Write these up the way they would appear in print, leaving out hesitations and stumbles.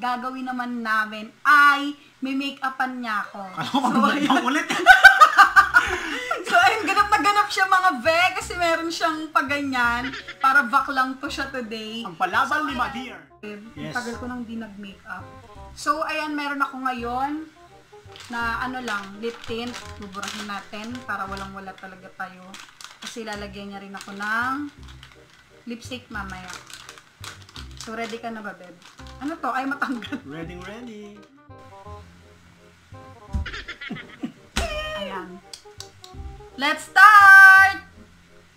gagawin naman namin ay may make-upan niya ako. Ulit. So, ayun, ganap na ganap siya mga ve, kasi meron siyang paganyan. Para vak lang to siya today. Ang palabal ni Madir. Yes. Tagal ko nang di nag-makeup. So, ayan, meron ako ngayon na ano lang, lip tint. Buburahin natin para walang-wala talaga tayo. Kasi lalagyan niya rin ako ng lipstick mamaya. So, ready ka na ba, Beb? Ano to? Ay, matanggal. Ready. Ayan. Let's start!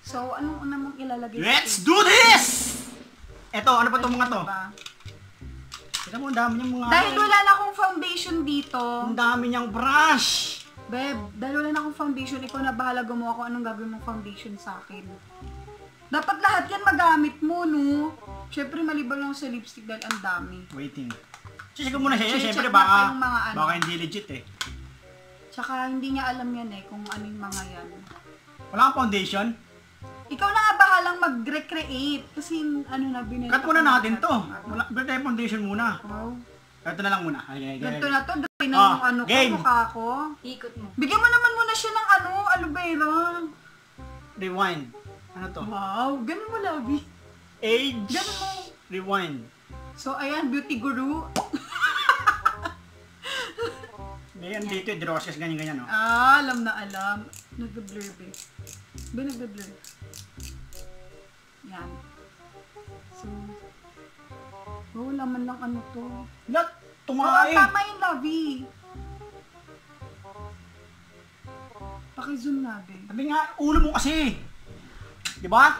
So, anong una mong ilalagay? Let's do this! Eto, ano pa itong mga to? Diba? Kita mo, ang dami niyang mga... Dahil wala na akong foundation dito. Ang dami niyang brush! Beb, dahil wala na akong foundation, ikaw na bahala gumawa kung anong gagawin mong foundation sa akin. Dapat lahat yan magamit mo, no? Siyempre, maliban lang sa lipstick dahil ang dami. Waiting. Check ko muna siya. Siyempre, Check baka, yung mga ano. baka hindi legit eh. Tsaka, hindi niya alam yan eh, kung ano yung mga yan. Wala kang foundation? Ikaw na nga bahalang mag-recreate. Kasi, ano na, binili. Cut muna natin to. Wala tayo foundation muna. Wow. Ito na lang muna. Okay. Ganito na to, dry na Ah, yung ano game. ko, mukha ko. Ikot mo. Bigyan mo naman muna siya ng ano, aloe vera. Rewind. Ano to? Wow, ganun mo, Labi. Age. Ganun mo. Rewind. So, ayan, beauty guru. Ngayon dito, drosses, ganyan-ganyan, no? Ah, alam na alam. Nag-blur, be. Be, nag-blur. Yan. So, wala man lang ano to. Lahat, Oo, tumae. tama yung Labi. Paki-zoom na, be. Sabi nga, ulo mo kasi. Diba?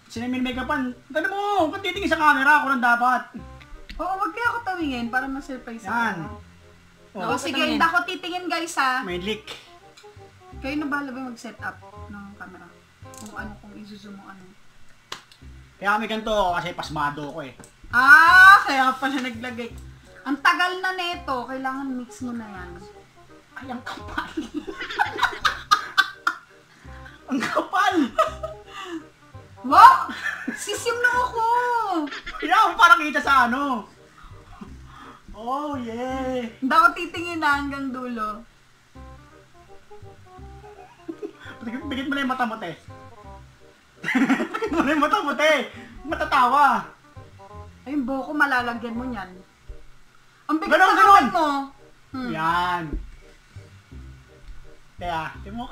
Sinamin make-upan. Tanda mo, kung titingin sa camera, ako lang dapat. Oo, wag kaya ako tawingin para ma-surprise Yan. ako. Oh, Oo, sige, hindi ako titingin guys ha. may leak. Kayo na bahala ba mag-set up ng camera? Kung ano, kung isuzoom mo ano. Kaya kami ganito kasi pasmado ko eh. Ah, kaya pala naglagay. Ang tagal na neto, kailangan mix mo na yan. Ay, ang kapal. Ang kapal. Wow! Sisim na ako! Kaya parang kita sa ano. Oh, yeah. Hindi ako titingin na hanggang dulo. Bigit mo na yung mata mo, te. Bigit mo na yung mata mo, te. Matatawa. Ay, yung buhok ko malalagyan mo niyan. Ang bigat Ganon, na ganon. kamay mo. Yan. Kaya, di mo.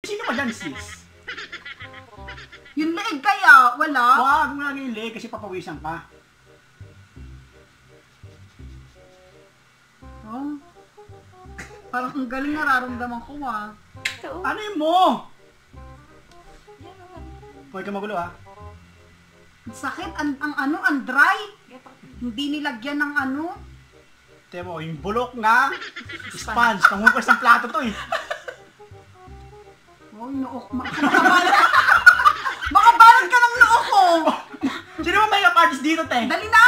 Sino ba dyan, sis? Yung leeg kaya, wala. Wag mo lang yung leg kasi papawisan ka. Oh. Parang ang galing nararamdaman ko ah. Ano yun mo? Huwag ka magulo ha. Ang sakit, ang dry. Hindi nilagyan ng ano. Tiyan mo, yung bulok na sponge. Pangupas ng plato to eh. Oh, yung nook. Makabalot ka ng nook ko. Sino mo may artist dito, te? Dali na!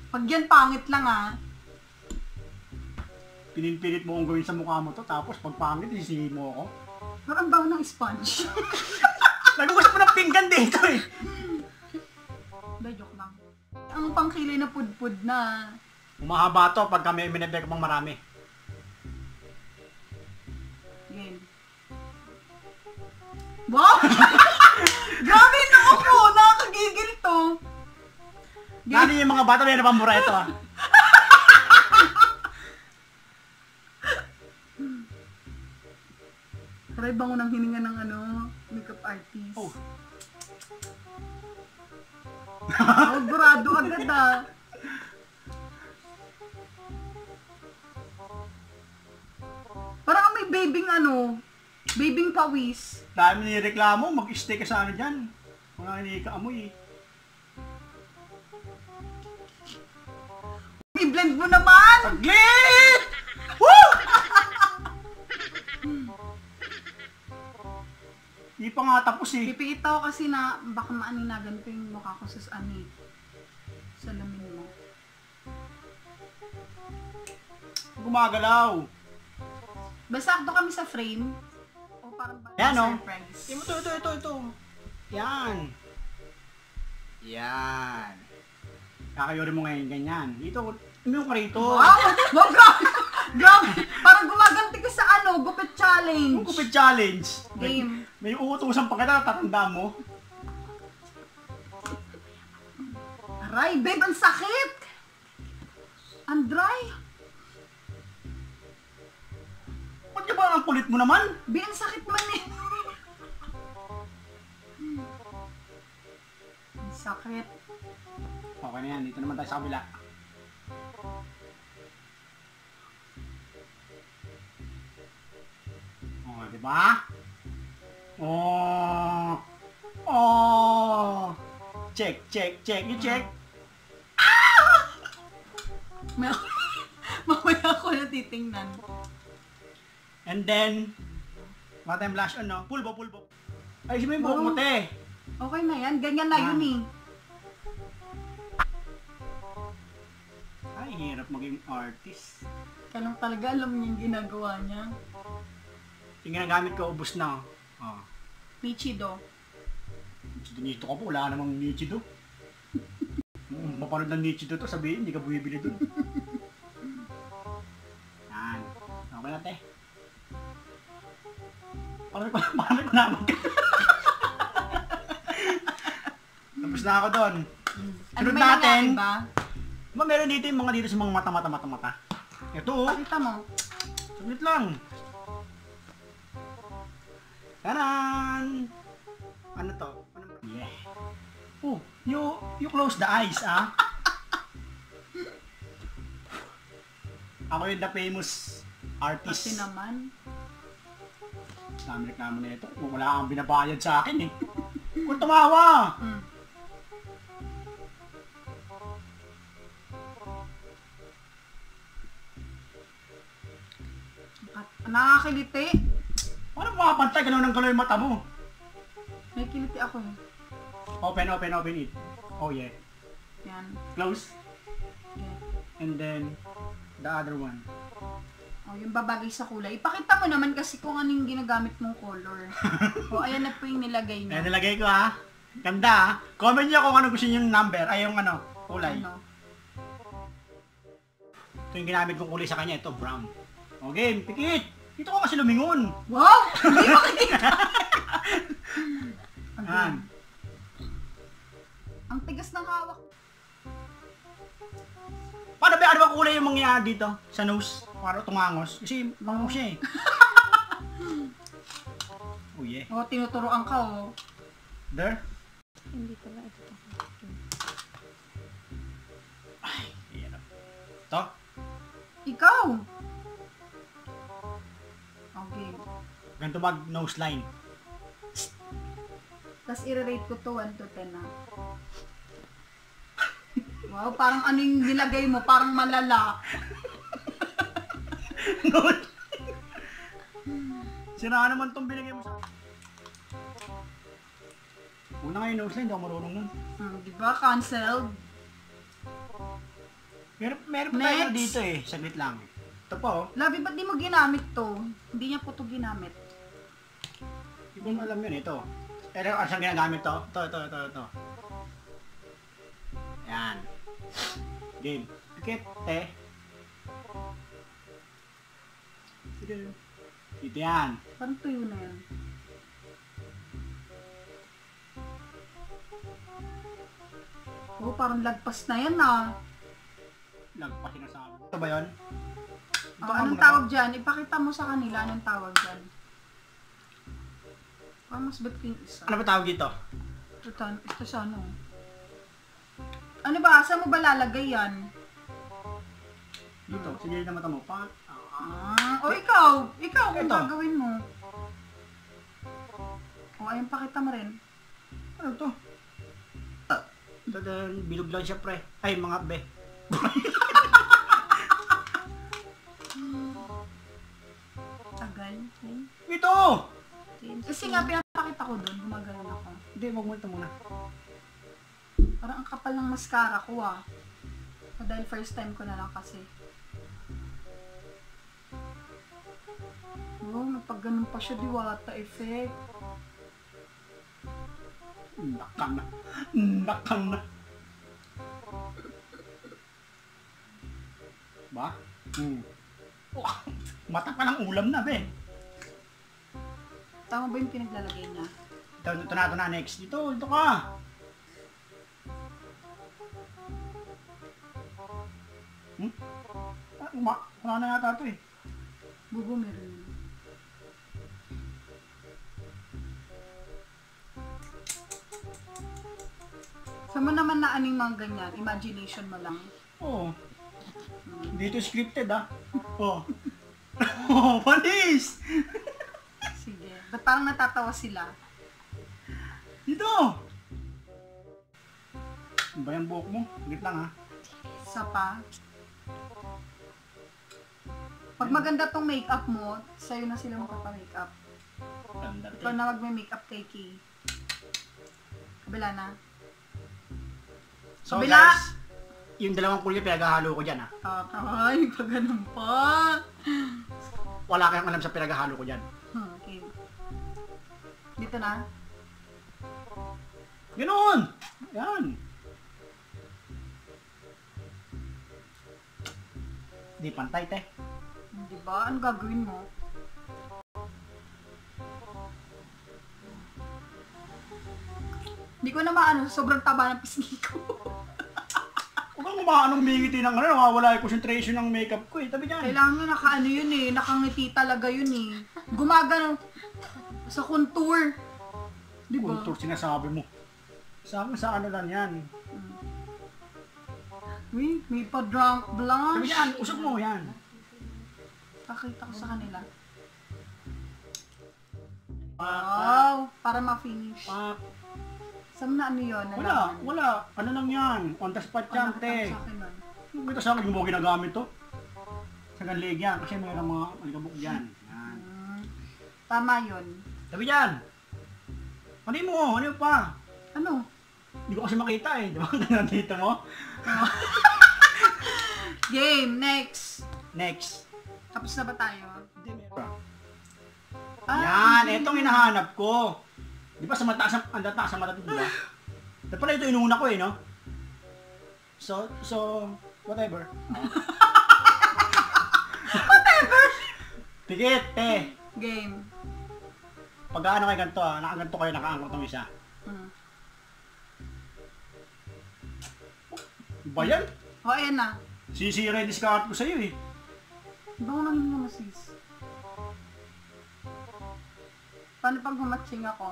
Pag yan, pangit lang ah. Pinilpilit mo kung gawin sa mukha mo to, tapos pag pangit, isisihin mo ako. Parang baho ng sponge. Nagugusap mo ng pinggan dito eh. Hindi, joke lang. Ang pangkilay na pudpud na. Umahaba to pag kami minabek pang marami. Game. Wow! Grabe na ako! Nakakagigil to. Nani yung mga bata may napamura ito ah. Try bango ng hininga ng ano, makeup artist. Oh. Oh, burado agad ah. Parang may babing ano, babing pawis. Dahil nireklamo, mag-stay ka sa ano dyan. Mga hindi ka amoy eh. I-blend mo naman! Saglit! Woo! Hindi pa nga tapos eh. Pipikit ako kasi na baka maaninagan ko yung mukha ko sa ano eh. Sa lamin mo. gumagalaw. Basakto kami sa frame. O parang ba? Yan, oh. Surprise. Ito. Yan. Yan. Kakayori mo ngayon ganyan. Dito, yung ka rito. Wow! Wow, grabe! Grabe! Parang gumaganti ka sa ano, gupit challenge. Yung Gupit Challenge. Game. May uutusan pa kita, tatanda mo. Aray, babe, ang sakit! Ang dry. Ba't ka ba ang kulit mo naman? Babe, ang sakit man eh. Ang sakit. Okay na yan, dito naman tayo sa kabila. Oh, di ba? Oh. Check. You check. Mamaya ako na titingnan. And then, what time blush on, no? Pulbo. Ay, mo yung buhok mo, te. Okay na yan. Ganyan na yun eh. Ay, hirap maging artist. Kaya lang talaga alam niya yung ginagawa niya. Yung ginagamit ko, ubos na. Oh. Michido. Nito ka po, wala namang Nichido. Mapanood ng Nichido to, sabihin, hindi ka bumibili dun. Yan. Okay na, te. Parang ko naman ka. Tapos na ako doon. Ano Sunod may natin. nangyari ba? Meron dito yung mga dito sa mga mata. Ito, oh. Pakita mo. Saglit lang. Taran! Ano to? Yeah. Oh, you close the eyes, ah. Ako yung the famous artist. Kasi naman. Dami reklamo na ito. Wala kang binabayad sa akin eh. Kung tumawa! Nakakiliti. Paano makapantay ka ng galaw yung mata mo? May kiliti ako eh. Open it. Oh yeah. Yan. Close. Yan. And then, the other one. Oh, yung babagay sa kulay. Ipakita mo naman kasi kung ano yung ginagamit mong color. O, ayan na po yung nilagay Ayan, niya. nilagay ko ha. Ganda ha. Comment nyo kung ano gusto nyo yung number. Ay, yung ano, kulay. Ano? Ito yung ginamit kong kulay sa kanya. Ito, brown. O game, pikit. Dito ko kasi lumingon. Wow! Hindi makikita. Ayan. Ang tigas ng hawak. Paano ba, ano ba kulay yung mangyayari dito? Sa nose? Para tumangos. Kasi mango siya eh. Oh yeah. O, tinuturoan ka oh. There. Hindi pala ito. Ay, hirap. Ito. Ikaw! Okay. Ganito mag nose line. Tapos i-rate ko to 1 to 10 na. Wow, parang ano yung nilagay mo? Parang malala. Nose. Sira naman itong binigay mo sa... Una nga yung nose line, hindi ako marunong nun. Diba? Cancelled. Meron pa tayo dito eh. Saglit lang. Ito pa oh. Labi, ba't di mo ginamit to? Hindi niya po to ginamit. Hindi ko alam yun ito. Pero ano siyang ginagamit to? Ito. Yan. Game. Pikit, te. Dito yan. Parang tuyo na yan. Oh, parang lagpas na yan ah. Lagpas sinasabi. Ito ba yun? Anong tawag dyan? Ipakita mo sa kanila anong tawag dyan. Parang mas ba't yung isa? Ano ba tawag dito? Ito sa ano? Ano ba? Saan mo ba lalagay yan? Dito. Sige na mata mo. O ikaw kung Ito. gagawin mo. O ayun, pakita mo rin. Ano to? Bilog lang siya pre. Ay mga be. Tagal. Ito! Kasi nga pinapakita ko doon, gumagano ako. Hindi, wag mo ito muna. Parang ang kapal ng mascara ko ah. O dahil first time ko na lang kasi. Oh, napag-ganun pa siya, diwata effect. Nakan na. Nakan na. Ba? Oh, mata pa ng ulam na, be. Tama ba yung pinaglalagay niya? Ito na, next. Dito ka. Wala na yata ito eh. Bubo, meron yun. Saan mo naman na aning mga ganyan? Imagination mo lang. Oo. Dito scripted ah. Oh. Oh, panis! Sige. Ba't parang natatawa sila? Dito! Ano ba yung buhok mo? Git lang ha. Isa pa. Pag maganda tong makeup mo, sa'yo na sila magpapa-makeup. Ganda Ikaw na magme-makeup kay Key. Kabila na. So Kabila! guys, yung dalawang kulay pinaghahalo ko dyan ha. Ay, pa ganun pa. Wala kayong alam sa pinaghahalo ko dyan. Okay. Dito na. Ganoon! Yan. Di pantay te. Diba? Ano gagawin mo? Hindi ko na maano, sobrang taba ng pisngi ko. Huwag kang umaanong mingiti ng nawawala yung concentration ng makeup ko eh. Tabi dyan. Kailangan nakaano yun eh, nakangiti talaga yun eh. Gumagano sa contour. Diba? Contour sinasabi mo. Sa ano lang yan. Uy, may pa-drunk Tabi blush. dyan, usap mo yan. Pakita ko sa kanila. Pak, Wow, para ma-finish. pak. Saan na ano yun? Wala. Ano lang yan? On the spot yan, te. Sa akin nun. Ito sa akin, yung mo ginagamit to. Sa ganlig yan, kasi mayroong mga alikabok dyan. Yan. Tama yun. Tabi dyan. Ano pa? Ano? Hindi ko kasi makita eh. Di ba? Nandito mo. Game, next. Next. Tapos na ba tayo? Hindi, meron. Ah, Yan, itong hinahanap ko. Di ba sa mataas ang taas sa mata, di ba? Dapat pala ito inuna ko eh, no? So, whatever. Whatever! Pikit, te. Game. Pag ano kayo ganito nakaganto kayo, nakaangkot ng isa. Ba yan? O, ayan na. Sisira yung discard ko sa'yo eh. Iba ko nang hindi naman sis. Paano pag humatching ako?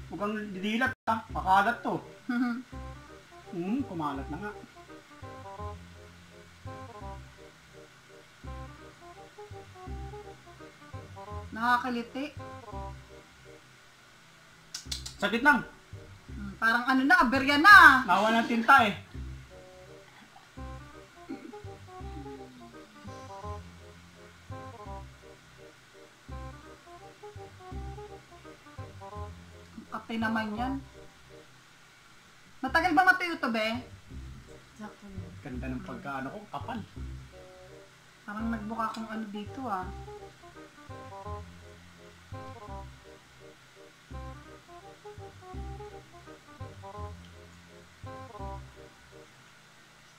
Huwag kang didilat ha. Makalat to. Kumalat na nga. Nakakaliti. Sakit lang. Parang ano na, aberya na. Nawa ng tinta eh. Kape naman yan. Matagal ba matuyo to, be? Ganda ng pagkaano ko, kapal. Parang nagbuka akong ano dito ah.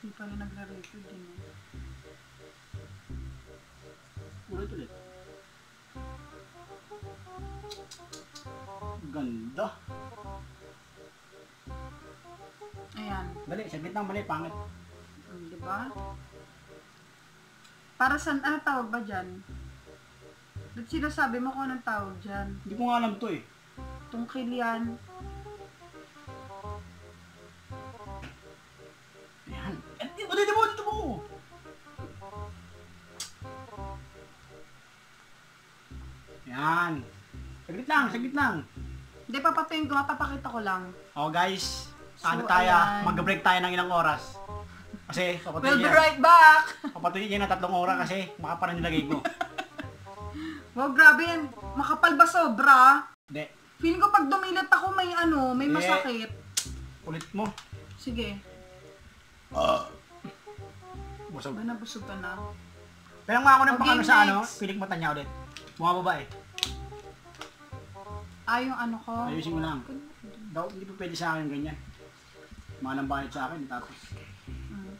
Hindi pa rin nagre-record din eh. Ulit. Ganda. Ayan. Dali, saglit lang, mali, pangit. Diba? Para saan, ano tawag ba dyan? Ba't sinasabi mo kung anong tawag dyan? Hindi ko nga alam to eh. Tungkil yan. Ayan. Dito mo! Ayan. Saglit lang. Hindi, papatuyin ko, mapapakita ko lang. Oh guys, So, ayan. mag-break tayo ng ilang oras. Kasi, We'll be right back! papatuyin niya ng 3 oras kasi makaparan yung lagay ko. Wow, grabe yan. Makapal ba sobra? Hindi. Feeling ko pag dumilat ako may ano, may Hindi. masakit. Ulit mo. Sige. Busog. Ba nabusog ka na? Kaya nga ako ng Okay, pakano sa next. pilik mata niya ulit. Mga babae. Yung ano ko. Ayusin mo lang. Daw, hindi pa pwede sa akin ganyan. Malang bayad sa akin, tapos. Mm.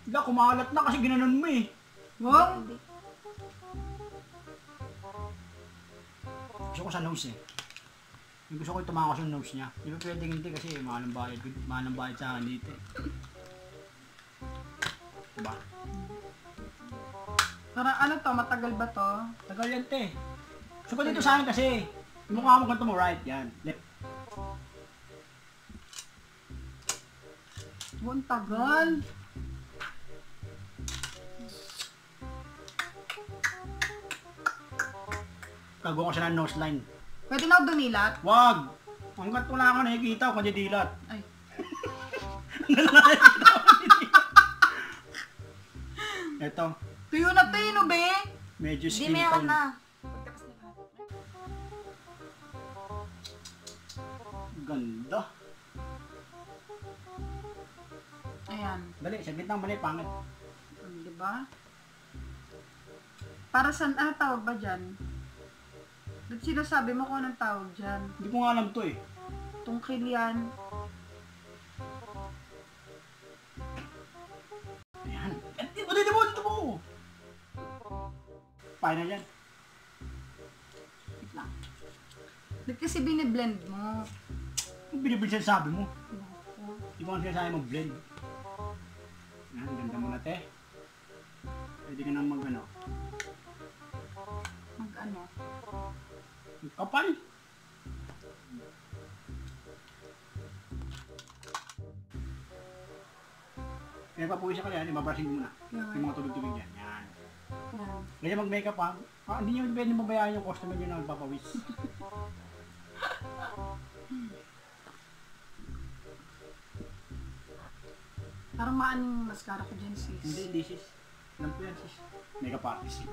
Hindi, kumalat na kasi ginanon mo eh. Wow! Gusto ko sa nose eh. Yung gusto ko tumakas yung nose niya. Hindi pa pwedeng hindi kasi malang bayad sa akin dito eh. Diba? Parang ano to, matagal ba to? Tagal yan te. Gusto ko dito sa akin kasi. Yung mukha mo ganito mo right, yan. Left. Buong tagal. Tago ko siya ng nose line. Pwede na ako dumilat? Wag! Hanggat wala ka nakikita kung di dilat. Ay. Ito, Tuyo na tayo, no be? medyo Di skin meron tone. na. Ganda. Ayan. Dali, saglit lang mali, pangit. Di ba? Para saan, ano tawag ba dyan? Ba't sinasabi mo kung anong tawag dyan? Hindi ko nga alam to eh. Tungkil yan. Ayan. Dito mo! Final yan. Wait lang. Ba't kasi biniblend mo? Kung binibil sabi mo, Naku. hindi mo kasi sinasabi mo blend. Ayan, ganda mo na te. Pwede ka nang mag-ano. Mag-ano? Kapal. Kaya papuwisya ka yan, ibabrushing mo muna. Yan. Yung mga tubig-tubig yan. Yan. Yan. Ganyan mag-makeup ha. Hindi nyo pwede mabayaan yung customer nyo na magpapawis. Parang maaning mascara ko dyan, sis. Hindi sis. Alam ko yan sis. Makeup artist.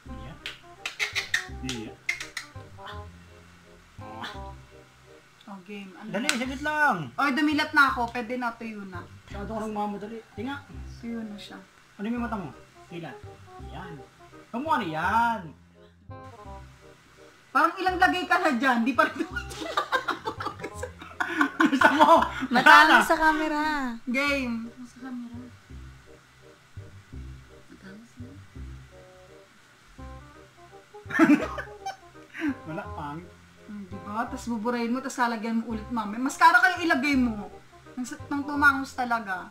Iya. Iya. Oh, game. Ano? Dali, saglit lang. Oy, dumilat na ako. Pwede na, tuyo na. Saan ko ng mamadali? Tinga. Tuyo na siya. Ano yung mata mo? Ilan? Yan. Kamu ano yan? Parang ilang lagay ka na dyan. Di pa rin. Gusto mo? Matama sa camera. Game. Sa camera. Wala, pangit. Diba? Tapos buburahin mo, tapos lalagyan mo ulit mami. Mascara kayo ilagay mo. Nang tumangos talaga.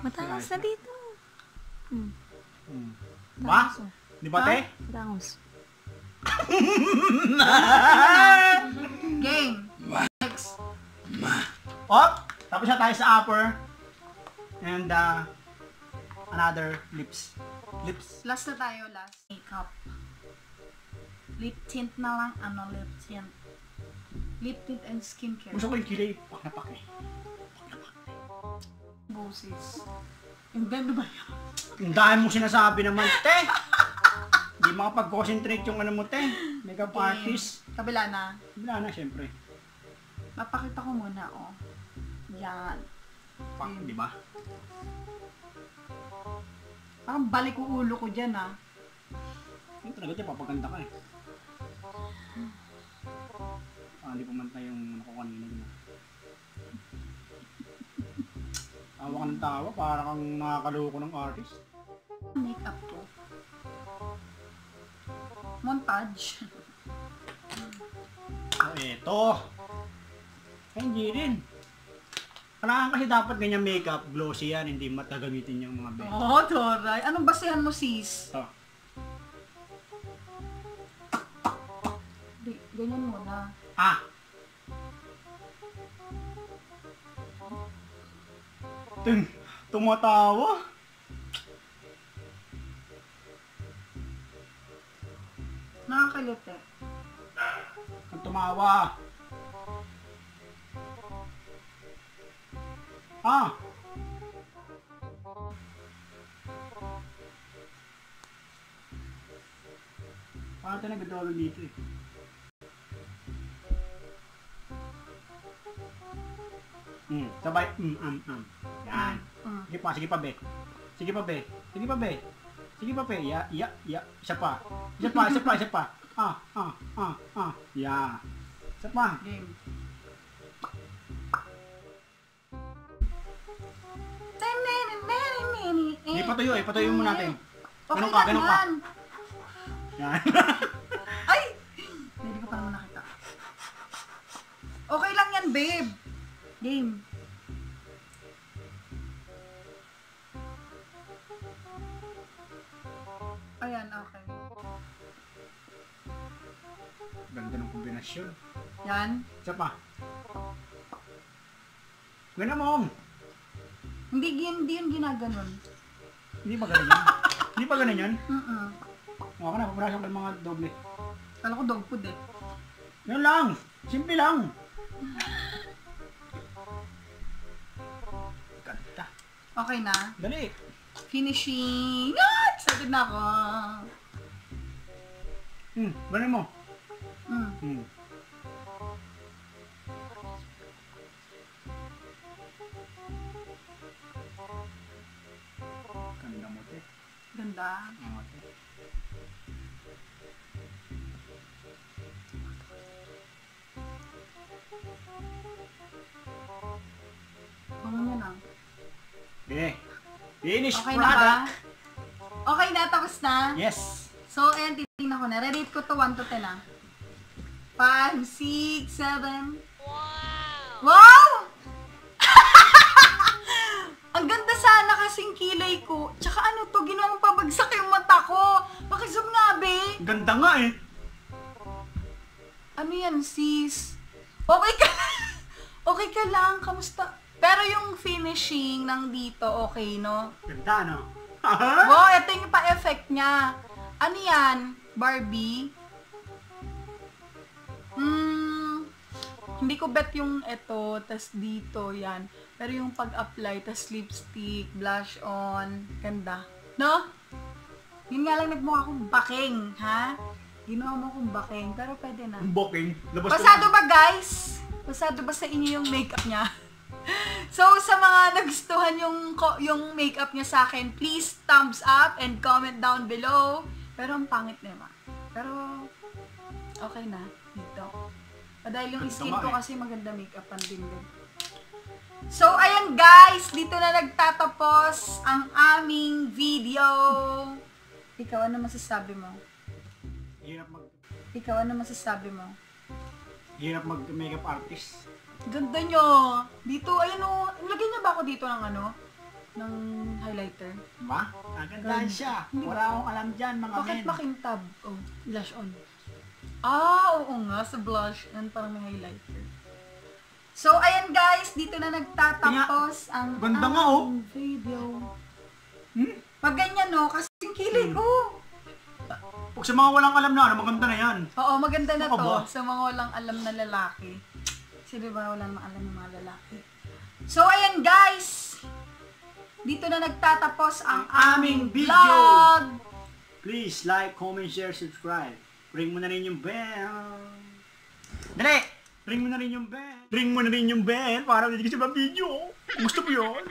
Matangos na dito. Ba? Di ba, te? Matangos. Game. Next. Oh, tapos na tayo sa upper. And, another lips. Lips. Last na tayo, last. Makeup. Lip tint na lang. Ano, lip tint? Lip tint and skincare. Gusto ko yung kilay. Pak na pak eh. Boses. Yung ganda ba yan? Ang dahil mo sinasabi naman, te. Di makapag-concentrate yung ano mo, te. Makeup artist. Kabila na. Wala na, syempre. Mapakita ko muna, oh. Yan. Pak, di ba? Parang balik ko ulo ko dyan, ah. Yung talaga, te, papaganda ka eh. Hindi pumanta yung ako kanina. Tawa ka ng tawa, para kang nakakaloko ng artist. Makeup to. Montage. So, eto. Ay, hindi rin. Kailangan kasi dapat ganyan makeup, glossy yan, hindi matagamitin yung mga bed. Oh, Toray. Anong basehan mo, sis? Ito. Ganyan muna. Ah! Tumatawa. Nakakalite. Ang tumawa. Ah! Parang ito nag-double dito eh. Sabay. Yan. Sige pa, sige pa, be. Sige pa, be. Sige pa, be. Sige pa, be. Ya. Isa pa. Isa pa. Ya. Isa pa. Game. Hindi patuyo eh. Patuyo mo natin. Okay Ganun ka, lang ganun ka. yan. Yan. Ay! Hindi ko pa naman nakita. Okay lang yan, babe. Game. Ayan, okay. Ganda ng kombinasyon. Yan. Isa pa. Ganun mo. Hindi yun ginaganon. Hindi ba ganun yun? Hindi ba ganun yun? Mm-mm. Okay na, paparasok ko yung mga doble. Kala ko dog food eh. Yun lang. Simple lang. Ganda. Okay na. Dali. Finishing. Ah! Excited na ako. Ganun mo. Mm. Ganda mo, te. Ganda. Te. Bango niya lang. Okay. Finish Okay na ba? product. Okay na, tapos na. Yes. So, ayan, titignan ko na. Rate ko to 1 to 10 ah. 5, 6, 7. Wow! Ang ganda sana kasing kilay ko. Tsaka ano to, ginawang pabagsak yung mata ko. Pakizoom nga, be. Ganda nga eh. Ano yan, sis? Okay ka lang. Okay ka lang. Kamusta? Pero yung finishing ng dito, okay, no? Ganda, no? Wow, ito yung pa-effect niya. Ano yan? Barbie? Hindi ko bet yung ito, tas dito, yan. Pero yung pag-apply, tas lipstick, blush on, ganda. No? Yun nga lang nagmukha akong baking, ha? Ginawa mo akong baking, pero pwede na. Booking. Labas Pasado ba, guys? Pasado ba sa inyo yung makeup niya? So, sa mga nagustuhan yung makeup niya sa akin, please thumbs up and comment down below. Pero ang pangit naman. Pero, okay na. Dito. Dahil yung skin ko kasi maganda makeupan din. So, ayan guys. Dito na nagtatapos ang aming video. Ikaw, ano masasabi mo? Ikaw, ano masasabi mo? Hirap mag-makeup artist. Ganda nyo. Dito, ayun o. Lagyan niya ba ako dito ng ano? Ng highlighter? Ba? Ganda siya. Wala akong alam dyan, mga Bakit men. makintab? Oh, blush on. Ah, oo nga. Sa blush on, parang may highlighter. So, ayan guys. Dito na nagtatapos ang Ganda nga, oh. aming video. Pag ganyan no, kasi yung kilay ko. Pag sa mga walang alam na, ano, maganda na yan. Oo, maganda na Ako to. ba? Sa mga walang alam na lalaki. Kasi diba wala namang alam ng mga lalaki. So, ayan guys. Dito na nagtatapos ang aming video. vlog. Please like, comment, share, subscribe. Ring mo na rin yung bell. Dali! Ring mo na rin yung bell. Ring mo na rin yung bell para hindi ka sa video. Gusto mo yun?